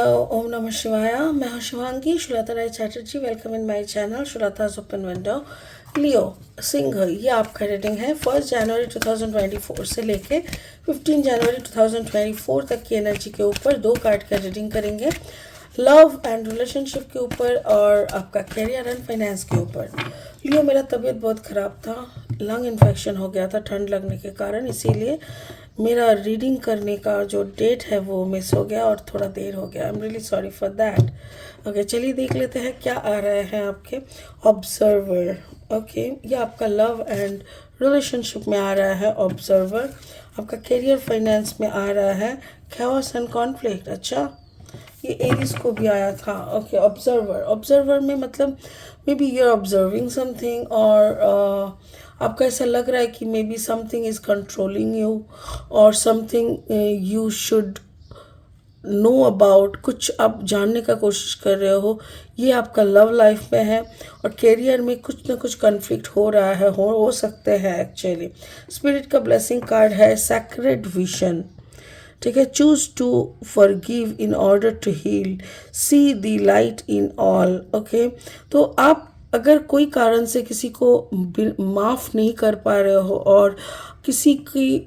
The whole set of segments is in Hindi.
ओम नमः शिवाय। मैं हूं Shivangi Shreelata Rai Chatterjee. Welcome in my channel Shreelata's open window. Leo सिंह, ये आपका रीडिंग है 1 जनवरी 2024 से लेके 15 जनवरी 2024 तक की एनर्जी के ऊपर 2 कार्ड का रीडिंग करेंगे। लव एंड रिलेशनशिप के ऊपर और आपका कैरियर एंड फाइनेंस के ऊपर। लियो, मेरा तबीयत बहुत ख़राब था, लंग इन्फेक्शन हो गया था ठंड लगने के कारण, इसीलिए मेरा रीडिंग करने का जो डेट है वो मिस हो गया और थोड़ा देर हो गया। I am really sorry for that. Okay, चलिए देख लेते हैं क्या आ रहे हैं आपके ऑब्जर्वर। ओके, ये आपका लव एंड रिलेशनशिप में आ रहा है ऑब्जर्वर। आपका करियर फाइनेंस में आ रहा है chaos एंड कॉन्फ्लिक्ट। अच्छा, ये एरिस को भी आया था। Okay, observer. ऑब्जर्वर में मतलब maybe you are observing something और आपका ऐसा लग रहा है कि maybe something is controlling you और something you should know about, कुछ आप जानने का कोशिश कर रहे हो। ये आपका लव लाइफ में है और कैरियर में कुछ ना कुछ कन्फ्लिक्ट हो रहा है, हो सकते हैं एक्चुअली। स्पिरिट का ब्लेसिंग कार्ड है सैक्रेड विजन। ठीक है, choose to forgive in order to heal, see the light in all. Okay, तो आप अगर कोई कारण से किसी को माफ़ नहीं कर पा रहे हो और किसी की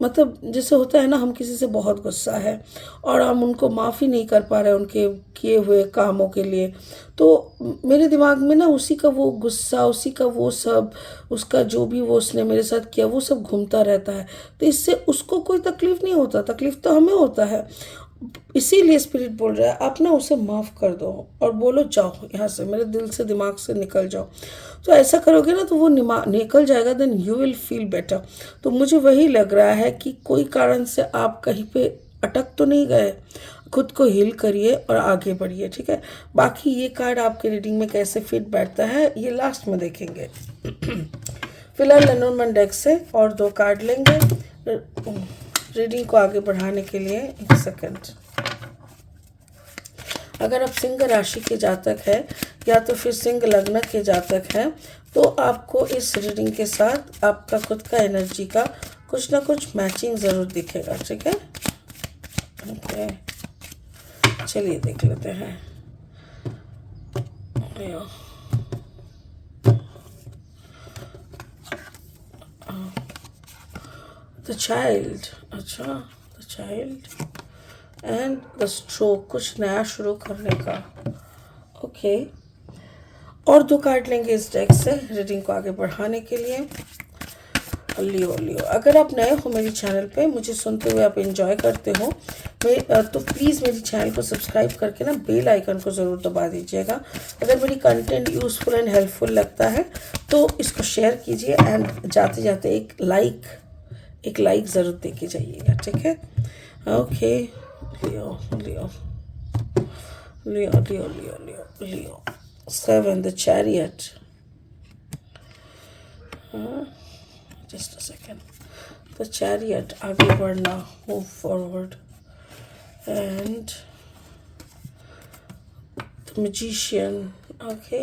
मतलब जैसे होता है ना, हम किसी से बहुत गुस्सा है और हम उनको माफ़ी नहीं कर पा रहे उनके किए हुए कामों के लिए, तो मेरे दिमाग में ना उसी का वो गुस्सा, उसी का वो सब, उसका जो भी वो उसने मेरे साथ किया वो सब घूमता रहता है। तो इससे उसको कोई तकलीफ़ नहीं होता, तकलीफ़ तो हमें होता है। इसीलिए स्पिरिट बोल रहा है आप ना उसे माफ़ कर दो और बोलो जाओ यहाँ से, मेरे दिल से दिमाग से निकल जाओ। तो ऐसा करोगे ना तो वो निकल जाएगा, then you will feel better. तो मुझे वही लग रहा है कि कोई कारण से आप कहीं पे अटक तो नहीं गए, खुद को हील करिए और आगे बढ़िए। ठीक है, बाकी ये कार्ड आपके रीडिंग में कैसे फिट बैठता है ये लास्ट में देखेंगे। फिलहाल लेनोर्मैन डेक से और 2 कार्ड लेंगे रीडिंग को आगे बढ़ाने के लिए। एक सेकंड। अगर आप सिंह राशि के जातक है या तो फिर सिंह लग्न के जातक हैं तो आपको इस रीडिंग के साथ आपका खुद का एनर्जी का कुछ ना कुछ मैचिंग ज़रूर दिखेगा। ठीक है, ओके, चलिए देख लेते हैं। द चाइल्ड, अच्छा, the child and the stroke, कुछ नया शुरू करने का। ओके, और 2 कार्ड लेंगे इस डेक से रीडिंग को आगे बढ़ाने के लिए। लियो, लियो, अगर आप नए हो मेरे चैनल पे, मुझे सुनते हुए आप एंजॉय करते हो तो प्लीज़ मेरे चैनल को सब्सक्राइब करके ना बेल आइकन को ज़रूर दबा दीजिएगा। अगर मेरी कंटेंट यूज़फुल एंड हेल्पफुल लगता है तो इसको शेयर कीजिए एंड जाते जाते एक लाइक ज़रूर दे के जाइएगा। ठीक है, okay. Leo, Leo, Leo, Leo, Leo, Leo, Leo, 7 the chariot. Just a second. The chariot, आगे बढ़ना, move forward, and the magician. Okay,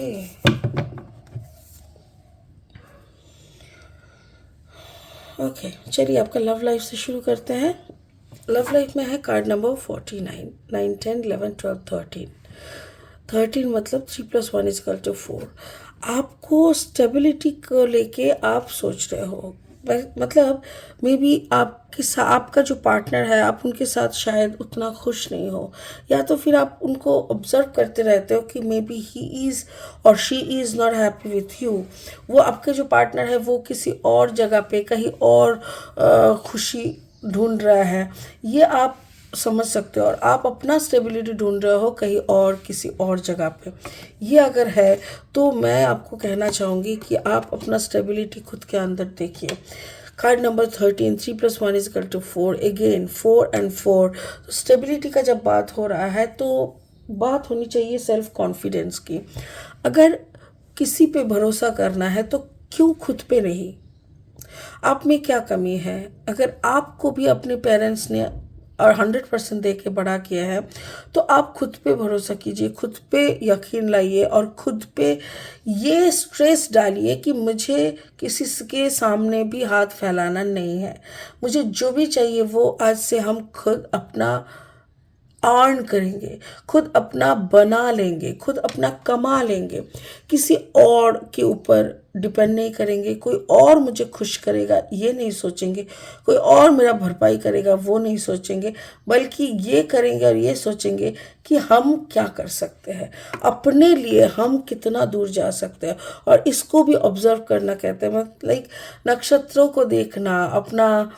okay, चलिए आपका लव लाइफ से शुरू करते हैं। लव लाइफ में है कार्ड नंबर 49, 9, 10, 11, 12, 13। 13 मतलब 3+1=4। आपको स्टेबिलिटी को लेके आप सोच रहे हो, मतलब मे बी आपका जो पार्टनर है आप उनके साथ शायद उतना खुश नहीं हो, या तो फिर आप उनको ऑब्जर्व करते रहते हो कि मे बी ही इज़ और she is not happy with you. वो आपके जो पार्टनर है वो किसी और जगह पे कहीं और खुशी ढूंढ रहा है, ये आप समझ सकते हो, और आप अपना स्टेबिलिटी ढूंढ रहे हो कहीं और किसी और जगह पे। ये अगर है तो मैं आपको कहना चाहूँगी कि आप अपना स्टेबिलिटी खुद के अंदर देखिए। Card number 13, 3+1=4, again 4 and 4। तो स्टेबिलिटी का जब बात हो रहा है तो बात होनी चाहिए सेल्फ कॉन्फिडेंस की। अगर किसी पे भरोसा करना है तो क्यों खुद पे नहीं? आप में क्या कमी है? अगर आपको भी अपने पेरेंट्स ने और 100% दे के बड़ा किया है तो आप खुद पे भरोसा कीजिए, खुद पे यकीन लाइए और खुद पे ये स्ट्रेस डालिए कि मुझे किसी के सामने भी हाथ फैलाना नहीं है। मुझे जो भी चाहिए वो आज से हम खुद अपना अर्न करेंगे, खुद अपना बना लेंगे, खुद अपना कमा लेंगे, किसी और के ऊपर डिपेंड नहीं करेंगे, कोई और मुझे खुश करेगा ये नहीं सोचेंगे, कोई और मेरा भरपाई करेगा वो नहीं सोचेंगे, बल्कि ये करेंगे और ये सोचेंगे कि हम क्या कर सकते हैं, अपने लिए हम कितना दूर जा सकते हैं। और इसको भी ऑब्जर्व करना कहते हैं, लाइक नक्षत्रों को देखना, अपना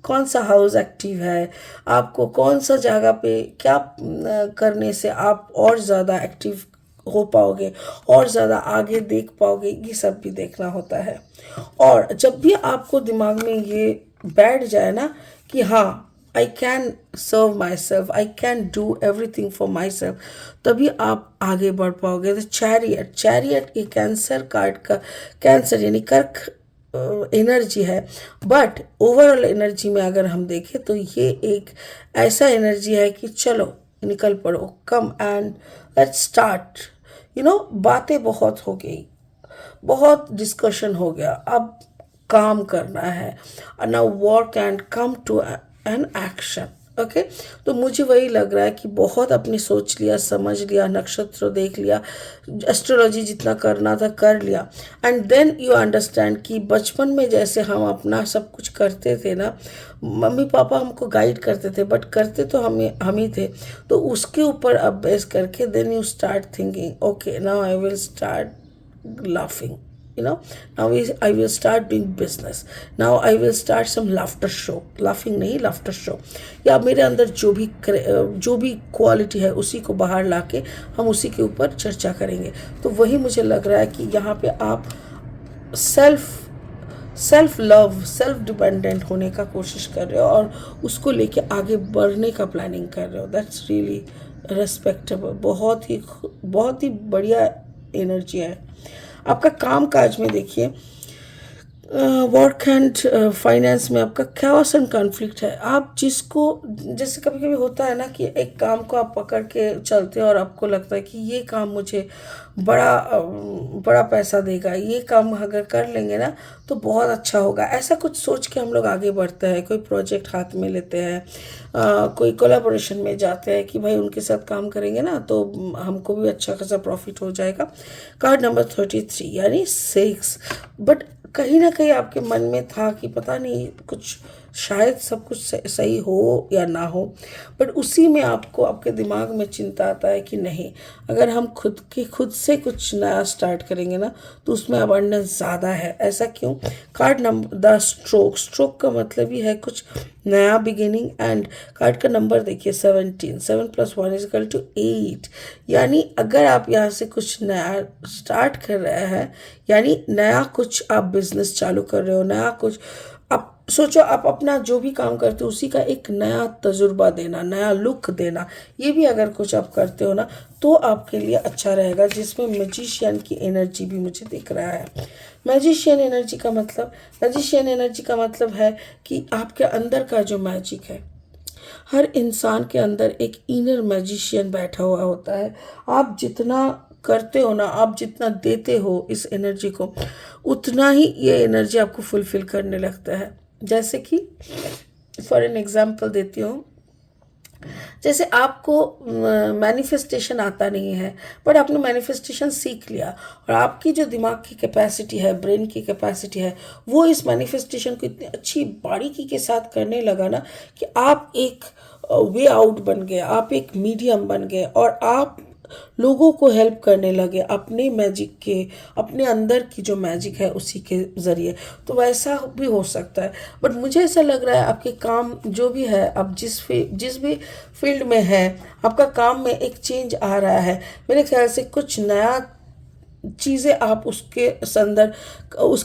कौन सा हाउस एक्टिव है, आपको कौन सा जगह पे क्या करने से आप और ज़्यादा एक्टिव हो पाओगे, और ज़्यादा आगे देख पाओगे, ये सब भी देखना होता है। और जब भी आपको दिमाग में ये बैठ जाए ना कि हाँ, I can serve myself, I can do everything for myself, तभी आप आगे बढ़ पाओगे। द चैरियट ये कैंसर कार्ड का, कैंसर यानी कर्क एनर्जी है, बट ओवरऑल एनर्जी में अगर हम देखें तो ये एक ऐसा एनर्जी है कि चलो निकल पड़ो, कम एंड लेट्स स्टार्ट। बातें बहुत हो गई, बहुत डिस्कशन हो गया, अब काम करना है, now work and come to an action. Okay, तो मुझे वही लग रहा है कि बहुत अपनी सोच लिया, समझ लिया, नक्षत्र देख लिया, एस्ट्रोलॉजी जितना करना था कर लिया, एंड देन यू अंडरस्टैंड कि बचपन में जैसे हम अपना सब कुछ करते थे ना, मम्मी पापा हमको गाइड करते थे, बट करते तो हम ही थे, तो उसके ऊपर अब बेस करके then you start thinking, okay now I will start laughing, now I will start doing business, now I will start some laughter show, laughing नहीं laughter show, या मेरे अंदर जो भी क्वालिटी है उसी को बाहर लाके हम उसी के ऊपर चर्चा करेंगे। तो वही मुझे लग रहा है कि यहाँ पे आप सेल्फ लव, सेल्फ डिपेंडेंट होने का कोशिश कर रहे हो और उसको लेके आगे बढ़ने का प्लानिंग कर रहे हो। दैट्स रियली रेस्पेक्टेबल, बहुत ही बढ़िया एनर्जी है। आपका काम काज में देखिए, वर्क एंड फाइनेंस में आपका chaos एंड कॉन्फ्लिक्ट है। आप जैसे कभी कभी होता है ना कि एक काम को आप पकड़ के चलते हो और आपको लगता है कि ये काम मुझे बड़ा पैसा देगा, ये काम अगर कर लेंगे ना तो बहुत अच्छा होगा, ऐसा कुछ सोच के हम लोग आगे बढ़ते हैं, कोई प्रोजेक्ट हाथ में लेते हैं, कोई कोलैबोरेशन में जाते हैं कि भाई उनके साथ काम करेंगे ना तो हमको भी अच्छा खासा प्रॉफिट हो जाएगा। कार्ड नंबर 33 यानी 6, बट कहीं ना कहीं आपके मन में था कि पता नहीं कुछ, शायद सब कुछ सही हो या ना हो, बट उसी में आपको आपके दिमाग में चिंता आता है कि नहीं, अगर हम खुद से कुछ नया स्टार्ट करेंगे ना तो उसमें अबंडेंस ज़्यादा है। ऐसा क्यों? कार्ड नंबर द स्ट्रोक का मतलब ही है कुछ नया बिगिनिंग, एंड कार्ड का नंबर देखिए 17, 7 + 1 = 8, यानी अगर आप यहाँ से कुछ नया स्टार्ट कर रहे हैं, यानी नया कुछ आप बिजनेस चालू कर रहे हो, नया कुछ आप सोचो, आप अपना जो भी काम करते हो उसी का एक नया तजुर्बा देना, नया लुक देना, ये भी अगर कुछ आप करते हो ना तो आपके लिए अच्छा रहेगा, जिसमें मैजिशियन की एनर्जी भी मुझे दिख रहा है। मैजिशियन एनर्जी का मतलब है कि आपके अंदर का जो मैजिक है, हर इंसान के अंदर एक इनर मैजिशियन बैठा हुआ होता है। आप जितना करते हो ना, आप जितना देते हो इस एनर्जी को, उतना ही ये एनर्जी आपको फुलफिल करने लगता है। जैसे कि फॉर एन एग्जांपल देती हूँ, जैसे आपको मैनिफेस्टेशन आता नहीं है, बट आपने मैनिफेस्टेशन सीख लिया और आपकी जो दिमाग की कैपेसिटी है, ब्रेन की कैपेसिटी है, वो इस मैनिफेस्टेशन को इतनी अच्छी बारीकी के साथ करने लगा ना कि आप एक वे आउट बन गए, आप एक मीडियम बन गए और आप लोगों को हेल्प करने लगे अपने मैजिक के, अपने अंदर की जो मैजिक है उसी के ज़रिए। तो वैसा भी हो सकता है, बट मुझे ऐसा लग रहा है आपके काम जो भी है, आप जिस भी फील्ड में है, आपका काम में एक चेंज आ रहा है। मेरे ख्याल से कुछ नया चीज़ें आप उसके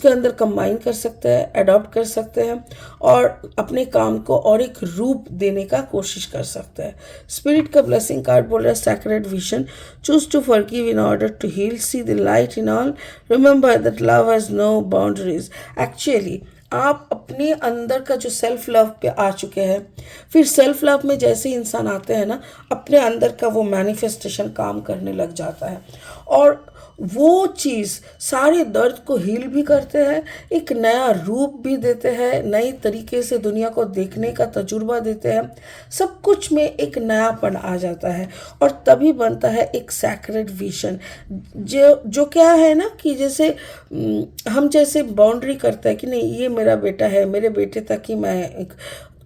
अंदर कंबाइन कर सकते हैं, अडॉप्ट कर सकते हैं और अपने काम को और एक रूप देने का कोशिश कर सकते हैं। स्पिरिट का ब्लेसिंग कार्ड बोल रहा है sacred vision, choose to forgive in order to heal, see the light in all, remember that love has no boundaries. Actually आप अपने अंदर का जो सेल्फ लव पे आ चुके हैं, फिर सेल्फ लव में जैसे इंसान आते हैं ना, अपने अंदर का वो मैनिफेस्टेशन काम करने लग जाता है और वो चीज़ सारे दर्द को हील भी करते हैं, एक नया रूप भी देते हैं, नई तरीके से दुनिया को देखने का तजुर्बा देते हैं, सब कुछ में एक नयापन आ जाता है और तभी बनता है एक सैक्रेड विजन। जो क्या है ना कि जैसे हम जैसे बाउंड्री करते हैं कि नहीं ये मेरा बेटा है, मेरे बेटे तक ही मैं एक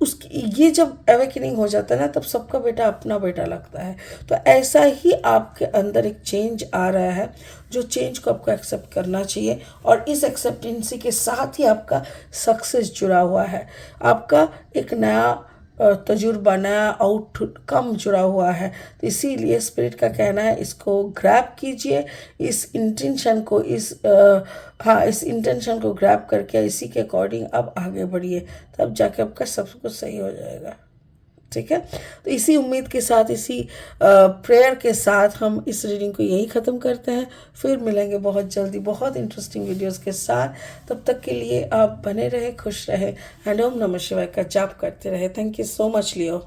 उसकी ये जब अवेकनिंग हो जाता है ना तब सबका बेटा अपना बेटा लगता है। तो ऐसा ही आपके अंदर एक चेंज आ रहा है, जो चेंज को आपको एक्सेप्ट करना चाहिए और इस एक्सेप्टेंसी के साथ ही आपका सक्सेस जुड़ा हुआ है, आपका एक नया तजुर्बा, नया आउटकम जुड़ा हुआ है। तो इसीलिए स्पिरिट का कहना है इसको ग्रैब कीजिए, इस इंटेंशन को इस इंटेंशन को ग्रैब करके इसी के अकॉर्डिंग अब आगे बढ़िए, तब जाके आपका सब कुछ सही हो जाएगा। ठीक है, तो इसी उम्मीद के साथ, इसी प्रेयर के साथ हम इस रीडिंग को यही ख़त्म करते हैं। फिर मिलेंगे बहुत जल्दी बहुत इंटरेस्टिंग वीडियोस के साथ। तब तक के लिए आप बने रहे, खुश रहे एंड ओम नमः शिवाय का जाप करते रहे। Thank you so much Leo.